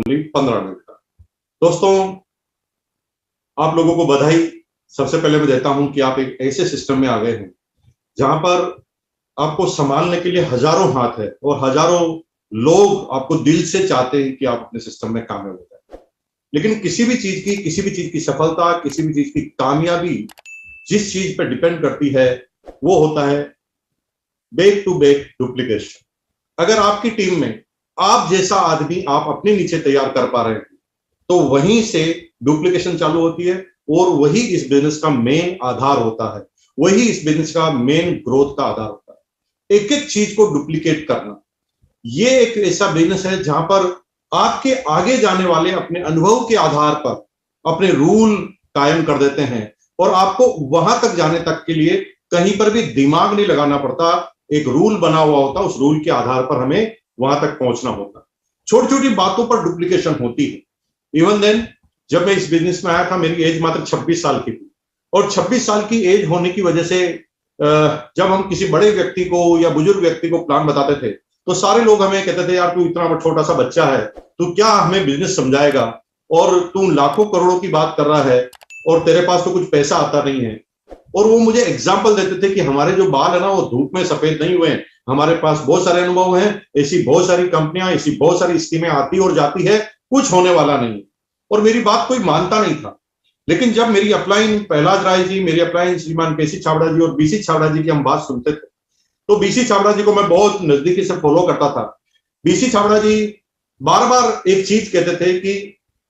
Only 15 minute का। दोस्तों, आप लोगों को बधाई सबसे पहले मैं देता हूं कि आप एक ऐसे सिस्टम में आ गए हैं जहां पर आपको संभालने के लिए हजारों हाथ है और हजारों लोग आपको दिल से चाहते हैं कि आप अपने सिस्टम में कामयाब हो जाए। लेकिन किसी भी चीज की सफलता, किसी भी चीज की कामयाबी जिस चीज पर डिपेंड करती है वो होता है बैक टू बैक डुप्लीकेशन। अगर आपकी टीम में आप जैसा आदमी आप अपने नीचे तैयार कर पा रहे हैं तो वहीं से डुप्लीकेशन चालू होती है और वही इस बिजनेस का मेन आधार होता है, वही इस बिजनेस का मेन ग्रोथ का आधार होता है। एक एक चीज को डुप्लीकेट करना, ये एक ऐसा बिजनेस है जहां पर आपके आगे जाने वाले अपने अनुभव के आधार पर अपने रूल कायम कर देते हैं और आपको वहां तक जाने तक के लिए कहीं पर भी दिमाग नहीं लगाना पड़ता। एक रूल बना हुआ होता, उस रूल के आधार पर हमें वहां तक पहुंचना होता। छोटी छोटी बातों पर डुप्लीकेशन होती है। इवन देन जब मैं इस बिजनेस में आया था मेरी एज मात्र 26 साल की थी और 26 साल की एज होने की वजह से जब हम किसी बड़े व्यक्ति को या बुजुर्ग व्यक्ति को प्लान बताते थे तो सारे लोग हमें कहते थे, यार तू इतना छोटा सा बच्चा है, तू क्या हमें बिजनेस समझाएगा और तू लाखों करोड़ों की बात कर रहा है और तेरे पास तो कुछ पैसा आता नहीं है। और वो मुझे एग्जाम्पल देते थे कि हमारे जो बाल है ना वो धूप में सफेद नहीं हुए, हमारे पास बहुत सारे अनुभव हैं, ऐसी बहुत सारी कंपनियां, ऐसी बहुत सारी स्कीमें आती और जाती है, कुछ होने वाला नहीं। और मेरी बात कोई मानता नहीं था। लेकिन जब मेरी अपलाइन प्रहलाद राय जी, मेरी अपलाइन श्रीमान केसी छाबड़ा जी और बीसी छाबड़ा जी की हम बात सुनते थे तो बीसी छाबड़ा जी को मैं बहुत नजदीकी से फॉलो करता था। बीसी छाबड़ा जी बार बार एक चीज कहते थे कि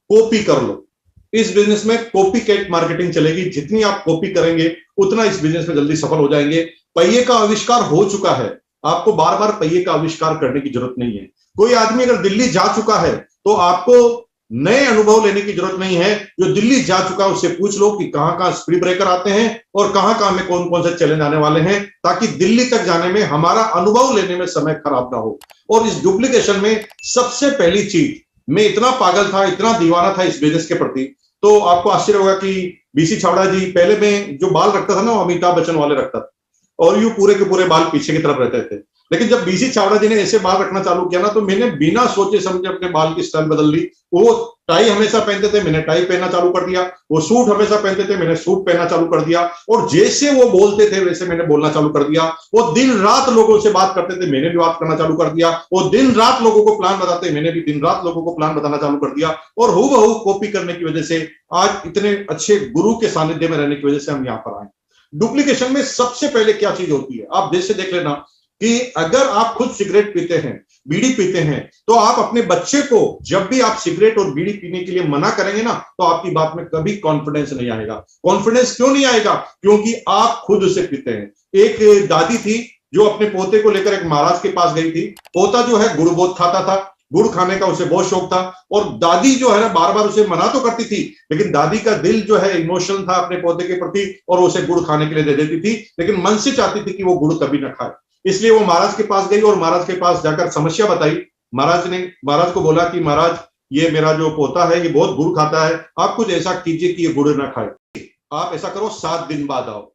कॉपी कर लो, इस बिजनेस में कॉपी कैट मार्केटिंग चलेगी, जितनी आप कॉपी करेंगे उतना इस बिजनेस में जल्दी सफल हो जाएंगे। पहिए का आविष्कार हो चुका है, आपको बार बार पहिए का आविष्कार करने की जरूरत नहीं है। कोई आदमी अगर दिल्ली जा चुका है तो आपको नए अनुभव लेने की जरूरत नहीं है। जो दिल्ली जा चुका है उससे पूछ लो कि कहां कहां स्पीड ब्रेकर आते हैं और कहां कहां में कौन कौन से चैलेंज आने वाले हैं, ताकि दिल्ली तक जाने में हमारा अनुभव लेने में समय खराब ना हो। और इस डुप्लीकेशन में सबसे पहली चीज, मैं इतना पागल था, इतना दीवाना था इस बिजनेस के प्रति, तो आपको आश्चर्य होगा कि बीसी छाबड़ा जी पहले में जो बाल रखता था ना वो अमिताभ बच्चन वाले रखता था और यूं पूरे के पूरे बाल पीछे की तरफ रहते थे। लेकिन जब बीसी छाबड़ा जी ने ऐसे बाल रखना चालू किया ना तो मैंने बिना सोचे समझे अपने बाल की स्टाइल बदल ली। वो टाई हमेशा पहनते थे, मैंने टाई पहनना चालू कर दिया। वो सूट हमेशा पहनते थे, मैंने सूट पहनना चालू कर दिया। और जैसे वो बोलते थे वैसे मैंने बोलना चालू कर दिया। वो दिन रात लोगों से बात करते थे, मैंने भी बात करना चालू कर दिया। वो दिन रात लोगों को प्लान बताते, मैंने भी दिन रात लोगों को प्लान बताना चालू कर दिया। और हूबहू कॉपी करने की वजह से आज इतने अच्छे गुरु के सानिध्य में रहने की वजह से हम यहाँ पर आए। डुप्लीकेशन में सबसे पहले क्या चीज होती है, आप जैसे देख लेना कि अगर आप खुद सिगरेट पीते हैं, बीड़ी पीते हैं, तो आप अपने बच्चे को जब भी आप सिगरेट और बीड़ी पीने के लिए मना करेंगे ना तो आपकी बात में कभी कॉन्फिडेंस नहीं आएगा। कॉन्फिडेंस क्यों नहीं आएगा? क्योंकि आप खुद उसे पीते हैं। एक दादी थी जो अपने पोते को लेकर एक महाराज के पास गई थी। पोता जो है गुड़ बहुत खाता था, गुड़ खाने का उसे बहुत शौक था और दादी जो है ना बार बार उसे मना तो करती थी, लेकिन दादी का दिल जो है इमोशनल था अपने पोते के प्रति और उसे गुड़ खाने के लिए दे देती थी, लेकिन मन से चाहती थी कि वो गुड़ कभी ना खाए। इसलिए वो महाराज के पास गई और महाराज के पास जाकर समस्या बताई। महाराज को बोला कि महाराज ये मेरा जो पोता है ये बहुत गुड़ खाता है, आप कुछ ऐसा कीजिए कि ये गुड़ ना खाए। आप ऐसा करो 7 दिन बाद आओ।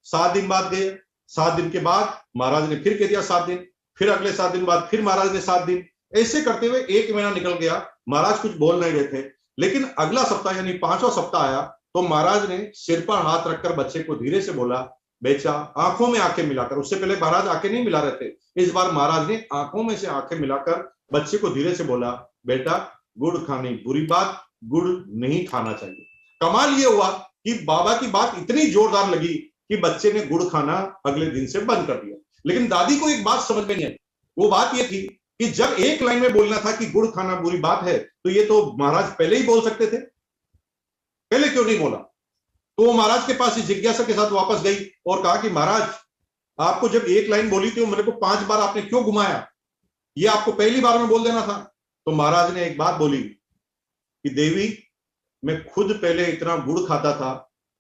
7 दिन बाद गए। 7 दिन के बाद महाराज ने फिर कह दिया 7 दिन, फिर अगले 7 दिन बाद फिर महाराज ने 7 दिन। ऐसे करते हुए 1 महीना निकल गया। महाराज कुछ बोल नहीं रहे थे, लेकिन अगला सप्ताह यानी 5वां सप्ताह आया तो महाराज ने सिर पर हाथ रखकर बच्चे को धीरे से बोला, बेचा, आंखों में आंखें मिलाकर। उससे पहले महाराज आंखें नहीं मिला रहे थे, इस बार महाराज ने आंखों में से आंखें मिलाकर बच्चे को धीरे से बोला, बेटा गुड़ खानी बुरी बात, गुड़ नहीं खाना चाहिए। कमाल ये हुआ कि बाबा की बात इतनी जोरदार लगी कि बच्चे ने गुड़ खाना अगले दिन से बंद कर दिया। लेकिन दादी को एक बात समझ में नहीं आई। वो बात ये थी कि जब एक लाइन में बोलना था कि गुड़ खाना बुरी बात है तो ये तो महाराज पहले ही बोल सकते थे, पहले क्यों नहीं बोला? तो वो महाराज के पास जिज्ञासा के साथ वापस गई और कहा कि महाराज आपको जब एक लाइन बोली थी मेरे को 5 बार आपने क्यों घुमाया? ये आपको पहली बार में बोल देना था। तो महाराज ने एक बात बोली कि देवी मैं खुद पहले इतना गुड़ खाता था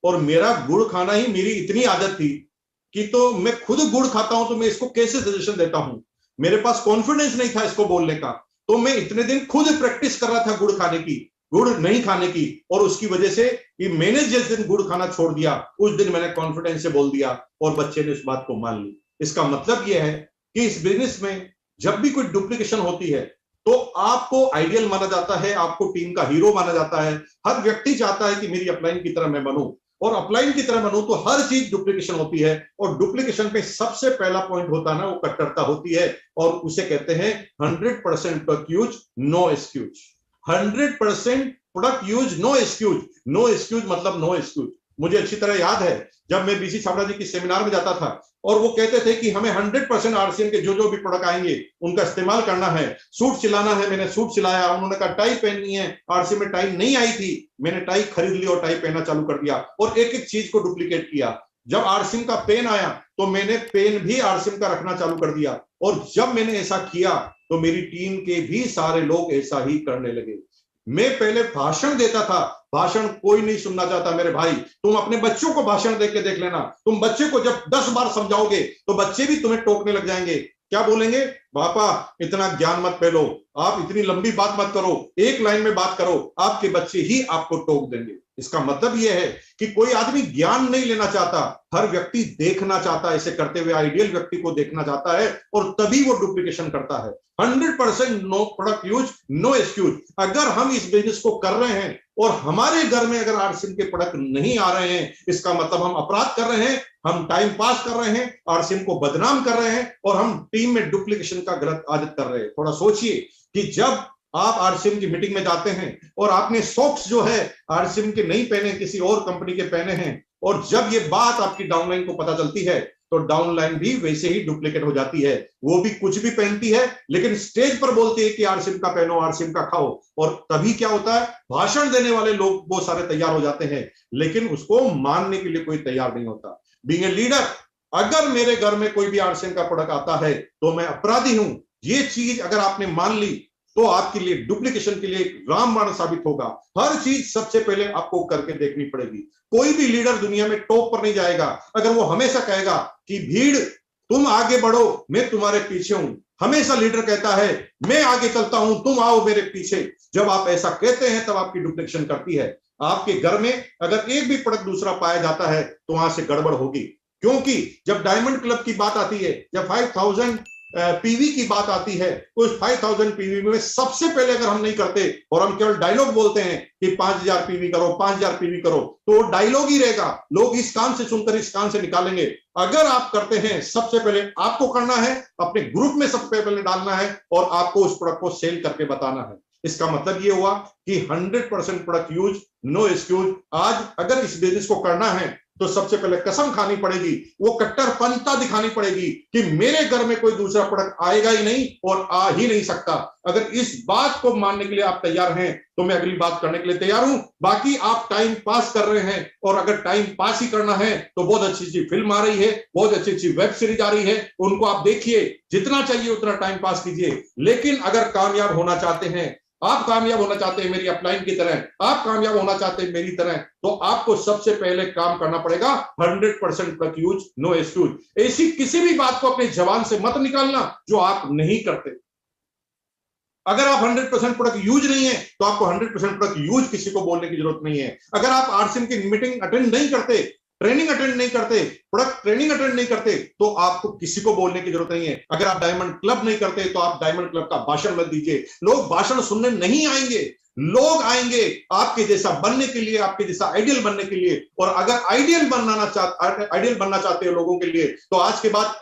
और मेरा गुड़ खाना ही मेरी इतनी आदत थी कि तो मैं खुद गुड़ खाता हूं तो मैं इसको कैसे सजेशन देता हूं? मेरे पास कॉन्फिडेंस नहीं था इसको बोलने का, तो मैं इतने दिन खुद प्रैक्टिस कर रहा था गुड़ खाने की, गुड़ नहीं खाने की, और उसकी वजह से कि मैंने जिस दिन गुड़ खाना छोड़ दिया उस दिन मैंने कॉन्फिडेंस से बोल दिया और बच्चे ने उस बात को मान ली। इसका मतलब यह है कि इस बिजनेस में जब भी कोई डुप्लीकेशन होती है तो आपको आइडियल माना जाता है, आपको टीम का हीरो माना जाता है। हर व्यक्ति चाहता है कि मेरी अपलाइन की तरह मैं बनूं, और अपलाइन की तरह बनूं तो हर चीज डुप्लीकेशन होती है, और डुप्लीकेशन पे सबसे पहला पॉइंट होता है ना, वो कट्टरता होती है, और उसे कहते हैं 100% product use no excuse. 100% product use no excuse. No excuse मतलब नो एक्सक्यूज। मुझे अच्छी तरह याद है जब मैं बीसी छाबड़ा जी की सेमिनार में जाता था, और वो कहते थे कि हमें 100% आरसीएम के जो जो भी प्रोडक्ट आएंगे उनका इस्तेमाल करना है। सूट सिलाना है, मैंने सूट सिलाया, उन्होंने कहा टाई पहननी है, आरसीएम में टाई नहीं आई थी, मैंने टाई खरीद ली और टाई पहनना चालू कर दिया, और एक एक चीज को डुप्लीकेट किया। जब आरसीएम का पेन आया तो मैंने पेन भी आरसीएम का रखना चालू कर दिया, और जब मैंने ऐसा किया तो मेरी टीम के भी सारे लोग ऐसा ही करने लगे। मैं पहले भाषण देता था, भाषण कोई नहीं सुनना चाहता मेरे भाई। तुम अपने बच्चों को भाषण दे के देख लेना, तुम बच्चे को जब 10 बार समझाओगे तो बच्चे भी तुम्हें टोकने लग जाएंगे। क्या बोलेंगे? पापा इतना ज्ञान मत फैलो, आप इतनी लंबी बात मत करो, एक लाइन में बात करो, आपके बच्चे ही आपको टोक देंगे। इसका मतलब यह है कि कोई आदमी ज्ञान नहीं लेना चाहता, हर व्यक्ति देखना चाहता है, इसे करते हुए आइडियल व्यक्ति को देखना चाहता है, और तभी वो डुप्लीकेशन करता है। 100% no product use no excuse. अगर हम इस बिजनेस को कर रहे हैं और हमारे घर में अगर आरसीएम के प्रोडक्ट नहीं आ रहे हैं, इसका मतलब हम अपराध कर रहे हैं, हम टाइम पास कर रहे हैं, आरसीएम को बदनाम कर रहे हैं, और हम टीम में डुप्लीकेशन का गलत आदत कर रहे हैं। थोड़ा सोचिए कि जब आप आरसीएम की मीटिंग में जाते हैं और आपने सॉक्स जो है आरसीएम के नहीं पहने, किसी और कंपनी के पहने हैं, और जब ये बात आपकी डाउनलाइन को पता चलती है तो डाउनलाइन भी वैसे ही डुप्लीकेट हो जाती है। वो भी कुछ भी पहनती है लेकिन स्टेज पर बोलती है कि आरसीएम का पहनो, आरसीएम का खाओ, और तभी क्या होता है, भाषण देने वाले लोग वो सारे तैयार हो जाते हैं, लेकिन उसको मानने के लिए कोई तैयार नहीं होता। बीइंग ए लीडर, अगर मेरे घर में कोई भी आरसीएम का प्रोडक्ट आता है तो मैं अपराधी हूं, ये चीज अगर आपने मान ली तो आपके लिए डुप्लीकेशन के लिए एक रामबाण साबित होगा। हर चीज सबसे पहले आपको करके देखनी पड़ेगी। कोई भी लीडर दुनिया में टॉप पर नहीं जाएगा अगर वो हमेशा कहेगा कि भीड़ तुम आगे बढ़ो, मैं तुम्हारे पीछे हूं। हमेशा लीडर कहता है मैं आगे चलता हूं, तुम आओ मेरे पीछे। जब आप ऐसा कहते हैं तब आपकी डुप्लीकेशन करती है। आपके घर में अगर एक भी प्रोडक्ट दूसरा पाया जाता है तो वहां से गड़बड़ होगी, क्योंकि जब डायमंड क्लब की बात आती है, जब 5000 पीवी की बात आती है, तो उस 5000 पीवी में सबसे पहले अगर हम नहीं करते और हम केवल डायलॉग बोलते हैं कि 5000 पीवी करो, 5000 पीवी करो, तो डायलॉग ही रहेगा, लोग इस कान से सुनकर इस कान से निकालेंगे। अगर आप करते हैं, सबसे पहले आपको करना है, अपने ग्रुप में सबसे पहले डालना है और आपको उस प्रोडक्ट को सेल करके बताना है। इसका मतलब ये हुआ कि 100% प्रोडक्ट यूज नो एक्सक्यूज। आज अगर इस बिजनेस को करना है तो सबसे पहले कसम खानी पड़ेगी, वो कट्टरपंथी दिखानी पड़ेगी कि मेरे घर में कोई दूसरा प्रोडक्ट आएगा ही नहीं और आ ही नहीं सकता। अगर इस बात को मानने के लिए आप तैयार हैं तो मैं अगली बात करने के लिए तैयार हूं। बाकी आप टाइम पास कर रहे हैं, और अगर टाइम पास ही करना है तो बहुत अच्छी अच्छी फिल्म आ रही है, बहुत अच्छी अच्छी वेब सीरीज आ रही है, उनको आप देखिए, जितना चाहिए उतना टाइम पास कीजिए। लेकिन अगर कामयाब होना चाहते हैं, आप कामयाब होना चाहते हैं मेरी अपलाइन की तरह, आप कामयाब होना चाहते हैं मेरी तरह, तो आपको सबसे पहले काम करना पड़ेगा 100% प्रोडक्ट यूज नो एक्सक्यूज। ऐसी किसी भी बात को अपनी जबान से मत निकालना जो आप नहीं करते। अगर आप 100% प्रोडक्ट यूज नहीं है तो आपको 100% प्रोडक्ट यूज किसी को बोलने की जरूरत नहीं है। अगर आप आरसीएम की मीटिंग अटेंड नहीं करते, ट्रेनिंग अटेंड नहीं करते, प्रोडक्ट ट्रेनिंग अटेंड नहीं करते, तो आपको किसी को बोलने की जरूरत नहीं है। अगर आप डायमंड क्लब नहीं करते तो आप डायमंड क्लब का भाषण मत दीजिए। लोग भाषण सुनने नहीं आएंगे, लोग आएंगे आपके जैसा बनने के लिए, आपके जैसा आइडियल बनने के लिए। और अगर आइडियल बनना चाहते हो लोगों के लिए, तो आज के बाद